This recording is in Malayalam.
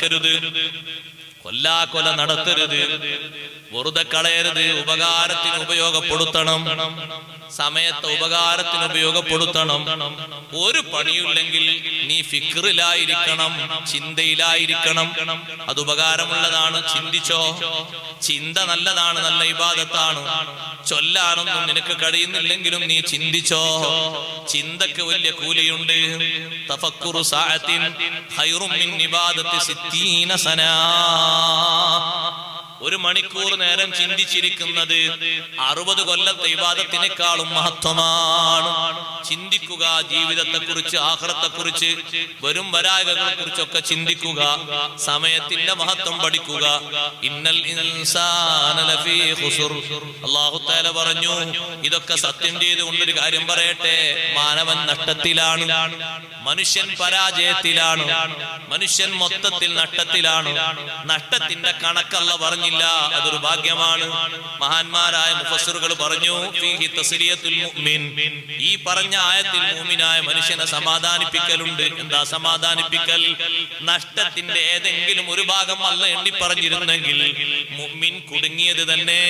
തീർക്കരുത്, കൊല്ലാക്കൊല നടത്തരുത്, വെറുതെ കളയരുത്, ഉപകാരത്തിന് ഉപയോഗപ്പെടുത്തണം, സമയത്ത് ഉപകാരത്തിന് ഉപയോഗപ്പെടുത്തണം. ഒരു പണിയില്ലെങ്കിൽ നീ ഫിക്റിലായിരിക്കണം, ചിന്തയിലായിരിക്കണം. അത് ഉപകാരമുള്ളതാണ്, ചിന്തിച്ചോ. ചിന്ത നല്ലതാണ്, നല്ല ഇബാദത്താണ്. ചൊല്ലാനൊന്നും നിനക്ക് കഴിയുന്നില്ലെങ്കിലും നീ ചിന്തിച്ചോ. ചിന്തക്ക് വലിയ കൂലിയുണ്ട്. തഫക്കുറു സഅത്തിൻ ഖൈറും മിൻ ഇബാദത്തി 60 സനാ. 1 മണിക്കൂർ നേരം ചിന്തിച്ചിരിക്കുന്നത് 60 കൊല്ലത്തെ ഇബാദത്തിനേക്കാളും മഹത്വമാണ്. ചിന്തിക്കുക, ജീവിതത്തെക്കുറിച്ച്, ആഖിറത്തെക്കുറിച്ച്, വരും വരായകളെ കുറിച്ചൊക്കെ ചിന്തിക്കുക, സമയത്തിന്റെ മഹത്വം പഠിക്കുക. ഇന്നൽ ഇൻസാന ലഫീ ഖുസ്ർ. അല്ലാഹു തആല പറഞ്ഞു, ഇതൊക്കെ സത്യം ചെയ്തുകൊണ്ടൊരു കാര്യം പറയട്ടെ, മാനവൻ നഷ്ടത്തിലാണ്, മനുഷ്യൻ പരാജയത്തിലാണ്, മനുഷ്യൻ മൊത്തത്തിൽ നഷ്ടത്തിലാണ്. നഷ്ടത്തിന്റെ കണക്കല്ല പറഞ്ഞില്ല, അതൊരു ഭാഗ്യമാണ്. മഹാന്മാരായ മുഫസ്സിറുകൾ പറഞ്ഞു, ഫീഹി തസ്ലിയത്തുൽ മുഅ്മിൻ. ഈ പറഞ്ഞ ആയത്തിൽ മുഅ്മിനായ മനുഷ്യനെ സമാധാനിപ്പിക്കലുണ്ട്. എന്താ സമാധാനിപ്പിക്കൽ? നഷ്ടത്തിന്റെ ഏതെങ്കിലും ഒരു ഭാഗം അല്ല എണ്ണി പറഞ്ഞിരുന്നെങ്കിൽ മുഅ്മിൻ കുടുങ്ങിയത് തന്നെ.